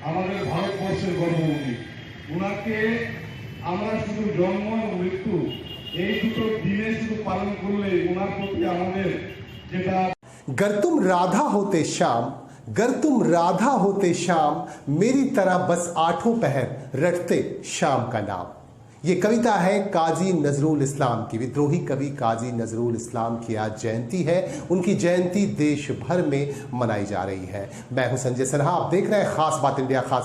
আমাদের ভারতবর্ষের গর্বমতী। ওনাকে আমরা শুধু জন্ম এবং মৃত্যু এই দুটো দিনে শুধু পালন করলে ওনার প্রতি আমাদের যেটা गर तुम राधा होते श्याम, गर तुम राधा होते श्याम, मेरी तरह बस आठों पहर रटते श्याम का नाम। ये कविता है काजी नजरुल इस्लाम की। विद्रोही कवि काजी नजरुल इस्लाम की आज जयंती है। उनकी जयंती देश भर में मनाई जा रही है। मैं हूं संजय सिन्हा, आप देख रहे हैं खास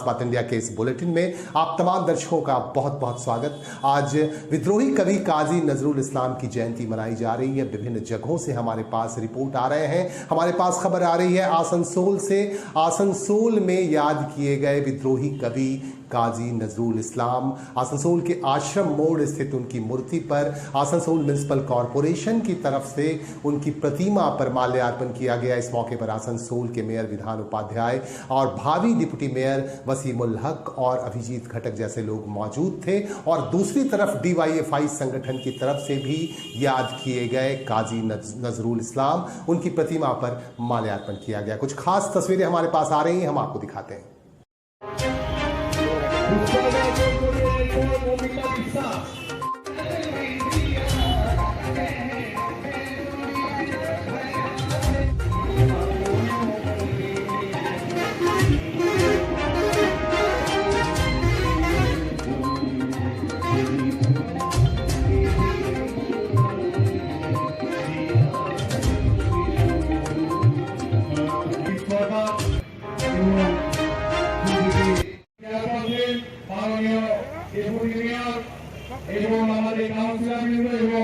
बात इंडिया के इस बुलेटिन में आप तमाम दर्शकों का बहुत बहुत स्वागत। आज विद्रोही कवि काजी नजरुल इस्लाम की जयंती मनाई जा रही है। विभिन्न जगहों से हमारे पास रिपोर्ट आ रहे हैं। हमारे पास खबर आ रही है आसनसोल से। आसनसोल में याद किए गए विद्रोही कवि काजी नजरुल इस्लाम। आसनसोल के आश्रम मोड़ स्थित उनकी मूर्ति पर आसनसोल म्युनिसिपल कॉरपोरेशन की तरफ से उनकी प्रतिमा पर माल्यार्पण किया गया। इस मौके पर आसनसोल के मेयर विधान उपाध्याय और भावी डिप्टी मेयर वसीमुल हक और अभिजीत घटक जैसे लोग मौजूद थे। और दूसरी तरफ DYFI संगठन की तरफ से भी याद किए गए काजी नजरुल इस्लाम, उनकी प्रतिमा पर माल्यार्पण किया गया। कुछ खास तस्वीरें हमारे पास आ रही हैं, हम आपको दिखाते हैं। এবং আমাদের কাউন্সিলরবৃন্দ এবং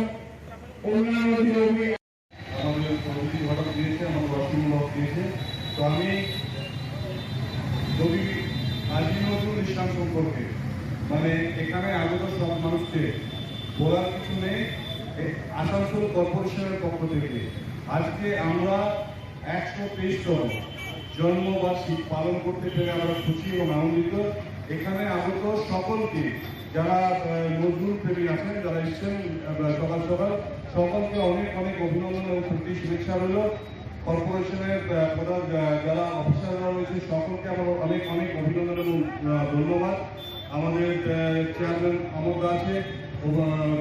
অন্যান্য আমাদের প্রভৃতি ঘটক দিয়েছে, আমাদের রসিমুল দিয়েছে। তো আমি কবি কাজী নজরুল ইসলাম সম্পর্কে মানে এখানে আগত সব মানুষকে বলার কিছু নেই। আসানসোল কর্পোরেশনের পক্ষ থেকে আজকে আমরা 123তম জন্মবার্ষিকী পালন করতে পেরে আমরা খুশি এবং আনন্দিত। এখানে আগত সকলকে যারা নজরুল প্রেমী আছেন, যারা এসছেন সকাল সকাল, সকলকে অনেক অনেক অভিনন্দন এবং প্রীতি শুভেচ্ছা রইল। কর্পোরেশনের প্রধান যারা অফিসাররা রয়েছে সকলকে আমার অনেক অনেক অভিনন্দন এবং ধন্যবাদ। আমাদের চেয়ারম্যান আমদা আছে,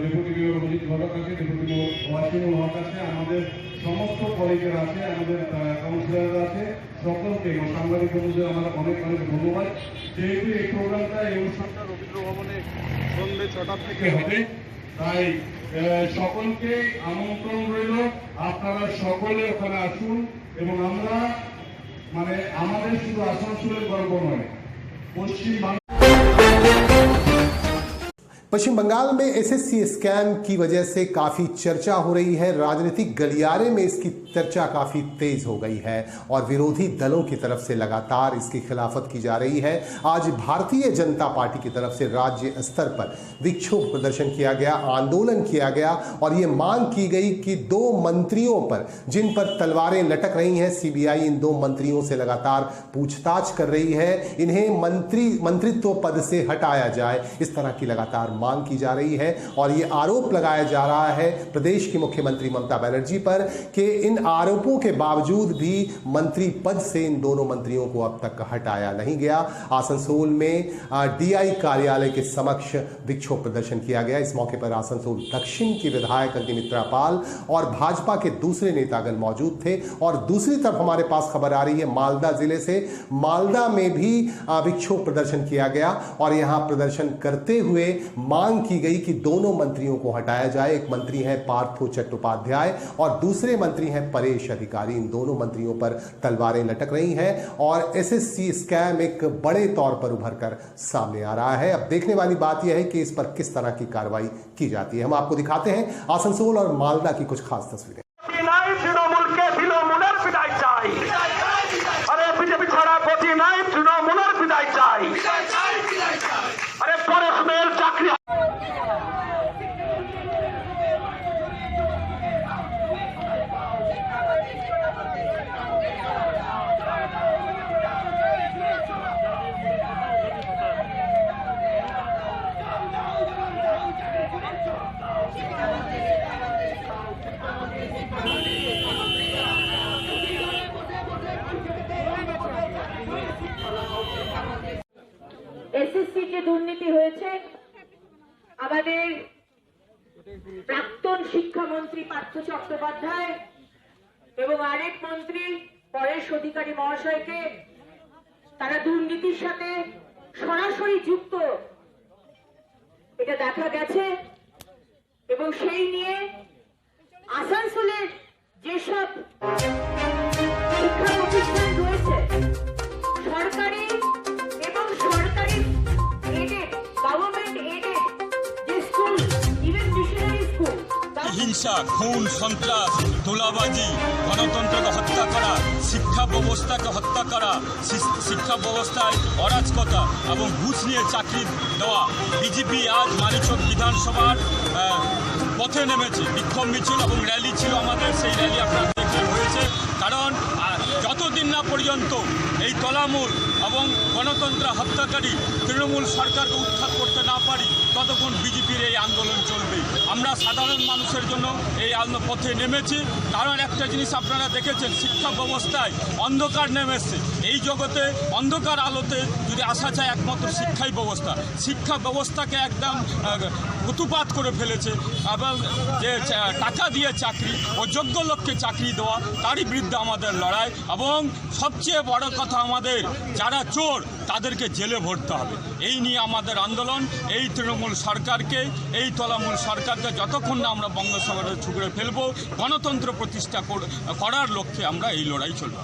ডেপুটি মেয়র অভিজিৎ ঘটক আছে, ডেপুটি মেয়র ওয়াসিমুল হক আছে, আমাদের সমস্ত কলিগের আছে, আমাদের কাউন্সিলররা আছে, সকলকে সাংবাদিক বন্ধুদের আমার অনেক অনেক ধন্যবাদ। যেহেতু এই প্রোগ্রামটা এই অনুষ্ঠানটা রবীন্দ্র ভবনে সন্ধ্যে 6টা থেকে হবে, তাই সকলকে আমন্ত্রণ রইল। আপনারা সকলে ওখানে আসুন এবং আমরা মানে আমাদের শুধু আসানসোলের গর্ব নয়, पश्चिम बंगाल में SSC स्कैम की वजह से काफी चर्चा हो रही है। राजनीतिक गलियारे में इसकी चर्चा काफी तेज हो गई है और विरोधी दलों की तरफ से लगातार इसकी खिलाफत की जा रही है। आज भारतीय जनता पार्टी की तरफ से राज्य स्तर पर विक्षोभ प्रदर्शन किया गया, आंदोलन किया गया और ये मांग की गई कि 2 मंत्रियों पर जिन पर तलवारें लटक रही हैं, CBI इन 2 मंत्रियों से लगातार पूछताछ कर रही है, इन्हें मंत्रित्व पद से हटाया जाए, इस तरह की लगातार मांग की जा रही है। और ये आरोप लगाया जा रहा है प्रदेश की मुख्यमंत्री ममता बनर्जी पर कि इन आरोपों के बावजूद भी मंत्री पद से इन दोनों मंत्रियों को अब तक हटाया नहीं गया। आसनसोल में DI कार्यालय के समक्ष विक्षोभ प्रदर्शन किया गया। इस मौके पर आसनसोल दक्षिण की विधायक अग्निमित्रा पाल और भाजपा के दूसरे नेतागण मौजूद थे। और दूसरी तरफ हमारे पास खबर आ रही है मालदा जिले से। मालदा में भी विक्षोभ प्रदर्शन किया गया और यहां प्रदर्शन करते हुए मांग की गई कि दोनों मंत्रियों को हटाया जाए। एक मंत्री है पार्थो चट्टोपाध्याय और दूसरे मंत्री हैं परेश अधिकारी। इन दोनों मंत्रियों पर तलवारें लटक रही हैं और SSC स्कैम एक बड़े तौर पर उभर कर सामने आ रहा है। अब देखने वाली बात यह है कि इस पर किस तरह की कार्रवाई की जाती है। हम आपको दिखाते हैं आसनसोल और मालदा की कुछ खास तस्वीरें। এসএসসির যে দুর্নীতি হয়েছে, আমাদের প্রাক্তন শিক্ষামন্ত্রী পার্থ চট্টোপাধ্যায় এবং আরেক মন্ত্রী পরেশ অধিকারী মহাশয়কে তারা দুর্নীতির সাথে সরাসরি যুক্ত, এটা দেখা গেছে। এবং সেই নিয়ে আসানসোলের যেসব শিক্ষা প্রতিষ্ঠান রয়েছে, সরকারি এবং সরকারি এডেড, গভর্নমেন্ট এডেড যে স্কুল, ইভেন মিশনারি স্কুল, হিংসা, খুন, সন্ত্রাস, তোলাবাজি, গণতন্ত্রকে হত্যা করা, শিক্ষা ব্যবস্থাকে হত্যা করা, শিক্ষা ব্যবস্থায় অরাজকতা এবং ঘুষ নিয়ে চাকরি দেওয়া। বিজেপি আজ মানিকচক বিধানসভার পথে নেমেছে। বিক্ষোভ মিছিল এবং র্যালি ছিল আমাদের, সেই র্যালি আপনারা দেখলেন হয়েছে। কারণ যতদিন না পর্যন্ত এই তলামূল এবং গণতন্ত্র হত্যাকারী তৃণমূল সরকারকে উৎখাত করতে না পারি, ততক্ষণ বিজেপির এই আন্দোলন চলবে। আমরা সাধারণ মানুষের জন্য এই পথে নেমেছি। কারণ একটা জিনিস আপনারা দেখেছেন, শিক্ষা ব্যবস্থায় অন্ধকার নেমে এসছে। এই জগতে অন্ধকার আলোতে যদি আসা যায়, একমাত্র শিক্ষাই ব্যবস্থা। শিক্ষা ব্যবস্থাকে একদম প্রতুপাত করে ফেলেছে এবং যে টাকা দিয়ে চাকরি, অযোগ্য লোককে চাকরি দেওয়া, তারই বিরুদ্ধে আমাদের লড়াই। এবং সবচেয়ে বড় কথা, আমাদের যারা চোর তাদেরকে জেলে ভরতে হবে। এই নিয়ে আমাদের আন্দোলন। এই তৃণমূল সরকারকে, এই তলামূল সরকারকে যতক্ষণ না আমরা বঙ্গোপসাগরে ছুঁড়ে ফেলবো, গণতন্ত্র প্রতিষ্ঠা করার লক্ষ্যে আমরা এই লড়াই চলব।